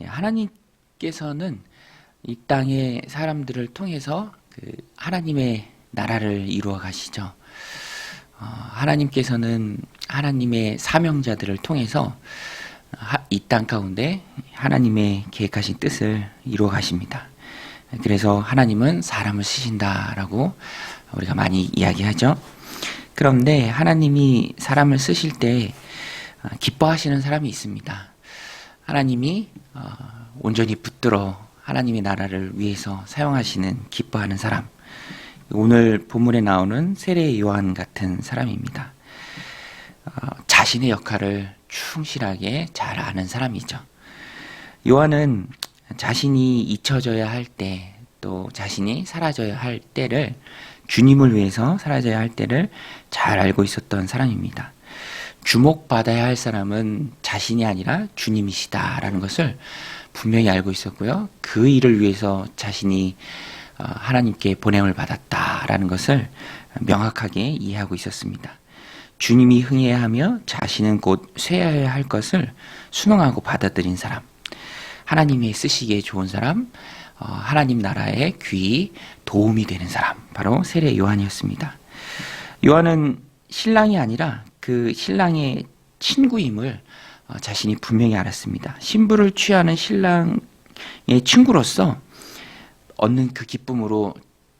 하나님께서는 이 땅의 사람들을 통해서 하나님의 나라를 이루어 가시죠. 하나님께서는 하나님의 사명자들을 통해서 이 땅 가운데 하나님의 계획하신 뜻을 이루어 가십니다. 그래서 하나님은 사람을 쓰신다라고 우리가 많이 이야기하죠. 그런데 하나님이 사람을 쓰실 때 기뻐하시는 사람이 있습니다. 하나님이 온전히 붙들어 하나님의 나라를 위해서 사용하시는 기뻐하는 사람. 오늘 본문에 나오는 세례 요한 같은 사람입니다. 자신의 역할을 충실하게 잘 아는 사람이죠. 요한은 자신이 잊혀져야 할 때, 또 자신이 사라져야 할 때를, 주님을 위해서 사라져야 할 때를 잘 알고 있었던 사람입니다. 주목받아야 할 사람은 자신이 아니라 주님이시다라는 것을 분명히 알고 있었고요. 그 일을 위해서 자신이 하나님께 보냄을 받았다라는 것을 명확하게 이해하고 있었습니다. 주님이 흥해야 하며 자신은 곧 쇠해야 할 것을 순응하고 받아들인 사람, 하나님이 쓰시기에 좋은 사람, 하나님 나라의 귀히 도움이 되는 사람, 바로 세례 요한이었습니다. 요한은 신랑이 아니라 그 신랑의 친구임을 자신이 분명히 알았습니다. 신부를 취하는 신랑의 친구로서 얻는 그 기쁨으로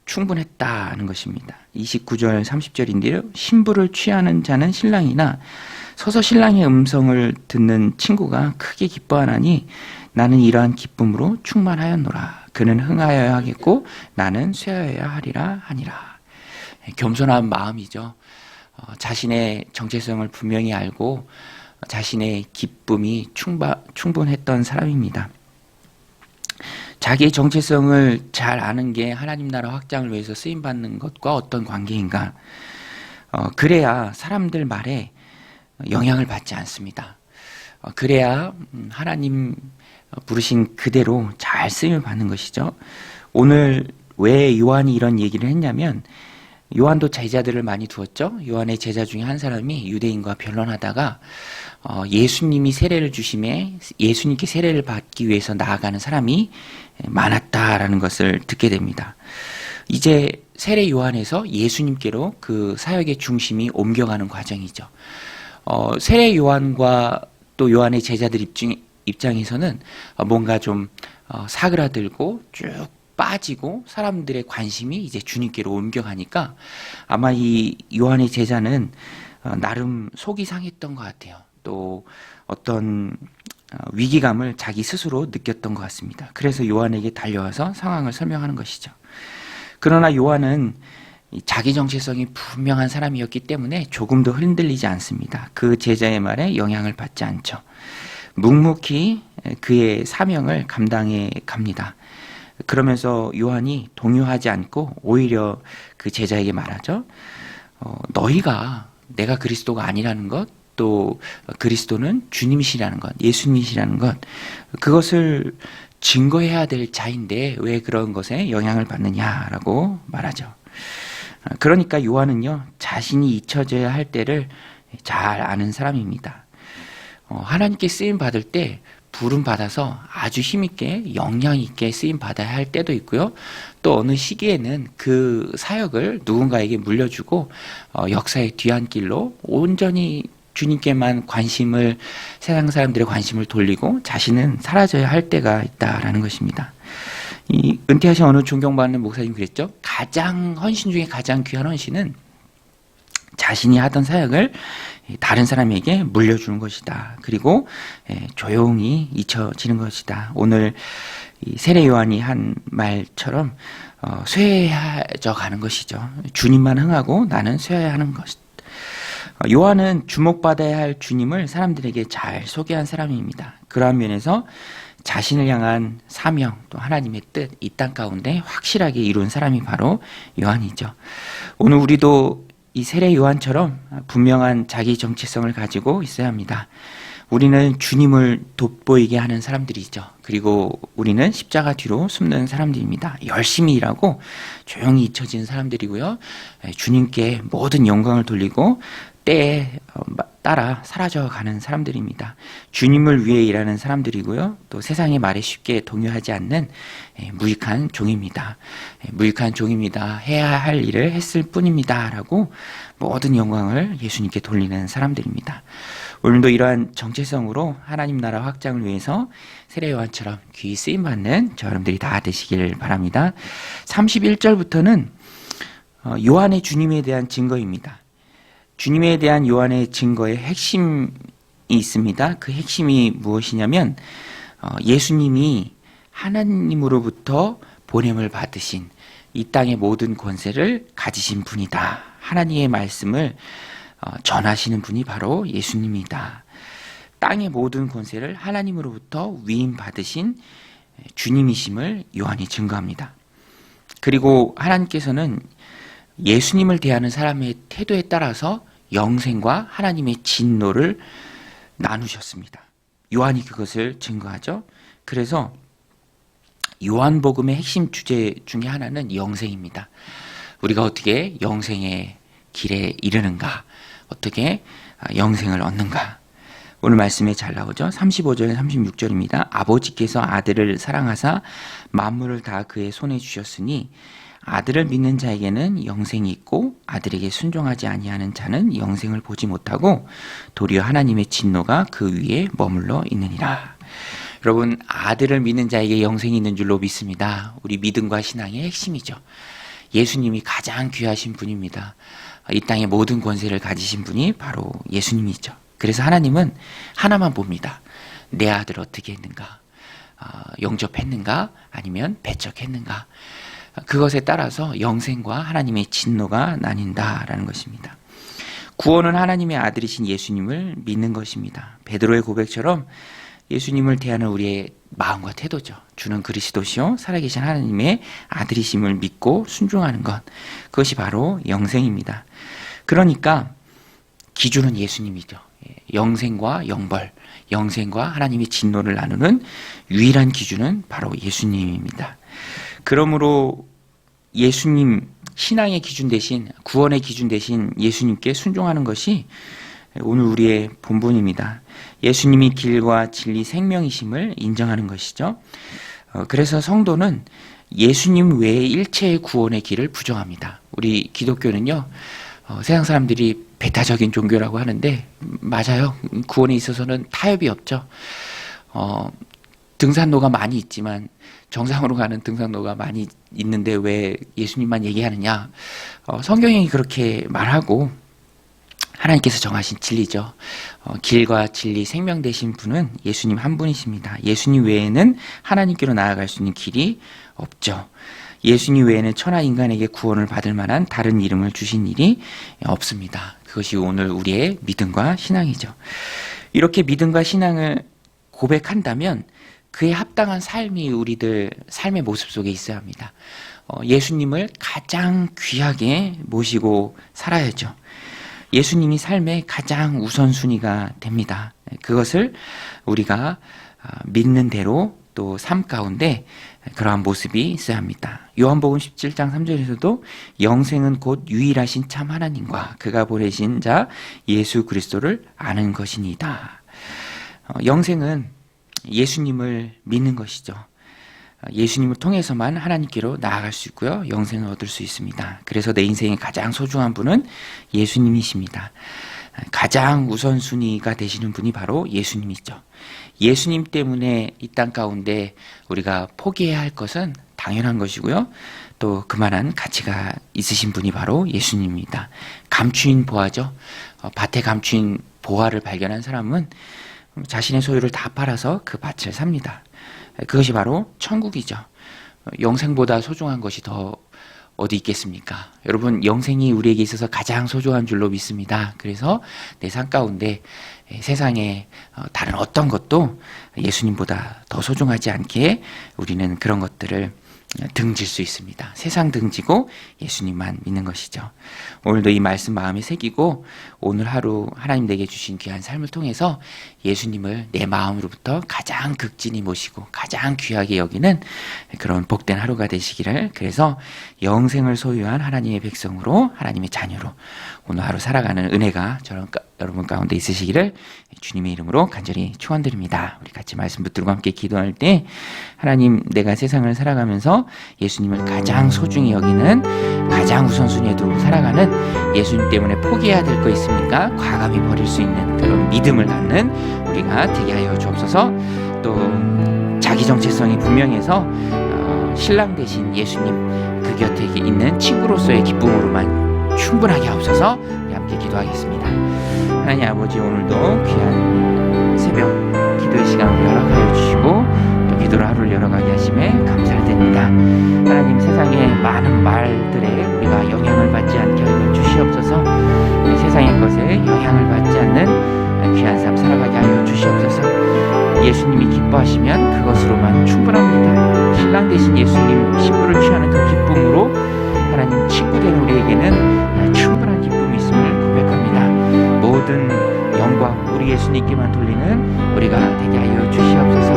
충분했다는 것입니다. 29절 30절인데요. 신부를 취하는 자는 신랑이나 서서 신랑의 음성을 듣는 친구가 크게 기뻐하나니 나는 이러한 기쁨으로 충만하였노라. 그는 흥하여야 하겠고 나는 쇠하여야 하리라 하니라. 겸손한 마음이죠. 자신의 정체성을 분명히 알고 자신의 기쁨이 충분했던 사람입니다. 자기의 정체성을 잘 아는 게 하나님 나라 확장을 위해서 쓰임받는 것과 어떤 관계인가? 그래야 사람들 말에 영향을 받지 않습니다. 그래야 하나님 부르신 그대로 잘 쓰임을 받는 것이죠. 오늘 왜 요한이 이런 얘기를 했냐면 요한도 제자들을 많이 두었죠. 요한의 제자 중에 한 사람이 유대인과 변론하다가 예수님이 세례를 주심에 예수님께 세례를 받기 위해서 나아가는 사람이 많았다라는 것을 듣게 됩니다. 이제 세례 요한에서 예수님께로 그 사역의 중심이 옮겨가는 과정이죠. 세례 요한과 또 요한의 제자들 입장에서는 뭔가 좀 사그라들고 쭉 빠지고 사람들의 관심이 이제 주님께로 옮겨가니까 아마 이 요한의 제자는 나름 속이 상했던 것 같아요. 또 어떤 위기감을 자기 스스로 느꼈던 것 같습니다. 그래서 요한에게 달려와서 상황을 설명하는 것이죠. 그러나 요한은 자기 정체성이 분명한 사람이었기 때문에 조금도 흔들리지 않습니다. 그 제자의 말에 영향을 받지 않죠. 묵묵히 그의 사명을 감당해 갑니다. 그러면서 요한이 동요하지 않고 오히려 그 제자에게 말하죠. 너희가 내가 그리스도가 아니라는 것, 또 그리스도는 주님이시라는 것, 예수님이시라는 것, 그것을 증거해야 될 자인데 왜 그런 것에 영향을 받느냐라고 말하죠. 그러니까 요한은요, 자신이 잊혀져야 할 때를 잘 아는 사람입니다. 하나님께 쓰임 받을 때 부름 받아서 아주 힘있게 영향 있게 쓰임 받아야 할 때도 있고요. 또 어느 시기에는 그 사역을 누군가에게 물려주고 역사의 뒤안길로 온전히 주님께만 관심을, 세상 사람들의 관심을 돌리고 자신은 사라져야 할 때가 있다라는 것입니다. 이 은퇴하신 어느 존경받는 목사님 그랬죠. 가장 헌신 중에 가장 귀한 헌신은 자신이 하던 사역을 다른 사람에게 물려주는 것이다. 그리고 조용히 잊혀지는 것이다. 오늘 세례 요한이 한 말처럼 쇠해져 가는 것이죠. 주님만 흥하고 나는 쇠해야 하는 것이다. 요한은 주목받아야 할 주님을 사람들에게 잘 소개한 사람입니다. 그러한 면에서 자신을 향한 사명, 또 하나님의 뜻, 이 땅 가운데 확실하게 이룬 사람이 바로 요한이죠. 오늘 우리도 이 세례 요한처럼 분명한 자기 정체성을 가지고 있어야 합니다. 우리는 주님을 돋보이게 하는 사람들이죠. 그리고 우리는 십자가 뒤로 숨는 사람들입니다. 열심히 일하고 조용히 잊혀지는 사람들이고요. 주님께 모든 영광을 돌리고 때에 따라 사라져가는 사람들입니다. 주님을 위해 일하는 사람들이고요. 또 세상의 말에 쉽게 동요하지 않는 무익한 종입니다. 무익한 종입니다. 해야 할 일을 했을 뿐입니다. 라고 모든 영광을 예수님께 돌리는 사람들입니다. 오늘도 이러한 정체성으로 하나님 나라 확장을 위해서 세례 요한처럼 귀히 쓰임받는 저 여러분들이 다 되시길 바랍니다. 31절부터는 요한의 주님에 대한 증거입니다. 주님에 대한 요한의 증거의 핵심이 있습니다. 그 핵심이 무엇이냐면 예수님이 하나님으로부터 보냄을 받으신 이 땅의 모든 권세를 가지신 분이다. 하나님의 말씀을 전하시는 분이 바로 예수님이다. 땅의 모든 권세를 하나님으로부터 위임 받으신 주님이심을 요한이 증거합니다. 그리고 하나님께서는 예수님을 대하는 사람의 태도에 따라서 영생과 하나님의 진노를 나누셨습니다. 요한이 그것을 증거하죠. 그래서 요한복음의 핵심 주제 중에 하나는 영생입니다. 우리가 어떻게 영생의 길에 이르는가, 어떻게 영생을 얻는가. 오늘 말씀에 잘 나오죠. 35절 36절입니다. 아버지께서 아들을 사랑하사 만물을 다 그의 손에 주셨으니 아들을 믿는 자에게는 영생이 있고 아들에게 순종하지 아니하는 자는 영생을 보지 못하고 도리어 하나님의 진노가 그 위에 머물러 있느니라. 여러분, 아들을 믿는 자에게 영생이 있는 줄로 믿습니다. 우리 믿음과 신앙의 핵심이죠. 예수님이 가장 귀하신 분입니다. 이 땅의 모든 권세를 가지신 분이 바로 예수님이죠. 그래서 하나님은 하나만 봅니다. 내 아들 어떻게 했는가? 영접했는가? 아니면 배척했는가? 그것에 따라서 영생과 하나님의 진노가 나뉜다라는 것입니다. 구원은 하나님의 아들이신 예수님을 믿는 것입니다. 베드로의 고백처럼 예수님을 대하는 우리의 마음과 태도죠. 주는 그리스도시요 살아계신 하나님의 아들이심을 믿고 순종하는 것, 그것이 바로 영생입니다. 그러니까 기준은 예수님이죠. 영생과 영벌, 영생과 하나님의 진노를 나누는 유일한 기준은 바로 예수님입니다. 그러므로 예수님, 신앙의 기준 대신, 구원의 기준 대신 예수님께 순종하는 것이 오늘 우리의 본분입니다. 예수님이 길과 진리 생명이심을 인정하는 것이죠. 그래서 성도는 예수님 외의 일체의 구원의 길을 부정합니다. 우리 기독교는요, 세상 사람들이 배타적인 종교라고 하는데 맞아요. 구원에 있어서는 타협이 없죠. 등산로가 많이 있지만 정상으로 가는 등산로가 많이 있는데 왜 예수님만 얘기하느냐? 성경이 그렇게 말하고 하나님께서 정하신 진리죠. 길과 진리 생명 되신 분은 예수님 한 분이십니다. 예수님 외에는 하나님께로 나아갈 수 있는 길이 없죠. 예수님 외에는 천하 인간에게 구원을 받을 만한 다른 이름을 주신 일이 없습니다. 그것이 오늘 우리의 믿음과 신앙이죠. 이렇게 믿음과 신앙을 고백한다면 그에 합당한 삶이 우리들 삶의 모습 속에 있어야 합니다. 예수님을 가장 귀하게 모시고 살아야죠. 예수님이 삶의 가장 우선순위가 됩니다. 그것을 우리가 믿는 대로 또 삶 가운데 그러한 모습이 있어야 합니다. 요한복음 17장 3절에서도 영생은 곧 유일하신 참 하나님과 그가 보내신 자 예수 그리스도를 아는 것이니이다. 영생은 예수님을 믿는 것이죠. 예수님을 통해서만 하나님께로 나아갈 수 있고요. 영생을 얻을 수 있습니다. 그래서 내 인생의 가장 소중한 분은 예수님이십니다. 가장 우선순위가 되시는 분이 바로 예수님이죠. 예수님 때문에 이 땅 가운데 우리가 포기해야 할 것은 당연한 것이고요. 또 그만한 가치가 있으신 분이 바로 예수님입니다. 감추인 보화죠. 밭에 감추인 보화를 발견한 사람은 자신의 소유를 다 팔아서 그 밭을 삽니다. 그것이 바로 천국이죠. 영생보다 소중한 것이 더 어디 있겠습니까? 여러분, 영생이 우리에게 있어서 가장 소중한 줄로 믿습니다. 그래서 내 삶 가운데 세상에 다른 어떤 것도 예수님보다 더 소중하지 않게 우리는 그런 것들을 등질 수 있습니다. 세상 등지고 예수님만 믿는 것이죠. 오늘도 이 말씀 마음에 새기고 오늘 하루 하나님 내게 주신 귀한 삶을 통해서 예수님을 내 마음으로부터 가장 극진히 모시고 가장 귀하게 여기는 그런 복된 하루가 되시기를, 그래서 영생을 소유한 하나님의 백성으로, 하나님의 자녀로 오늘 하루 살아가는 은혜가 여러분 가운데 있으시기를 주님의 이름으로 간절히 축원드립니다. 우리 같이 말씀 붙들고 함께 기도할 때, 하나님, 내가 세상을 살아가면서 예수님을 가장 소중히 여기는, 가장 우선순위에 두고 살아가는, 예수님 때문에 포기해야 될 거 있습니까? 과감히 버릴 수 있는 그런 믿음을 갖는 우리가 되게 하여 주옵소서. 또 자기 정체성이 분명해서 신랑 되신 예수님 그 곁에 있는 친구로서의 기쁨으로만 충분하게 하옵소서. 우리 함께 기도하겠습니다. 하나님 아버지, 오늘도 귀한 새벽 기도의 시간을 허락하여 주시고 또 기도로 하루를 열어가게 하심에 감사를 드립니다. 하나님, 세상의 많은 말들에 우리가 영향을 받지 않게 하여 주시옵소서. 세상의 것에 영향을 받지 않는 귀한 삶 살아가게 하여 주시옵소서. 예수님이 기뻐하시면 그것으로만 충분합니다. 신랑 되신 예수님 신부를 취하는 그 기쁨으로 하나님 친구된 우리에게는 충분한 기쁨이 있음을 고백합니다. 모든 영광 우리 예수님께만 돌리는 우리가 되게 하여 주시옵소서.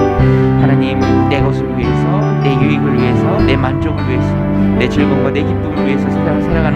하나님, 내 것을 위해서, 내 유익을 위해서, 내 만족을 위해서, 내 즐거움과 내 기쁨을 위해서 세상을 살아가는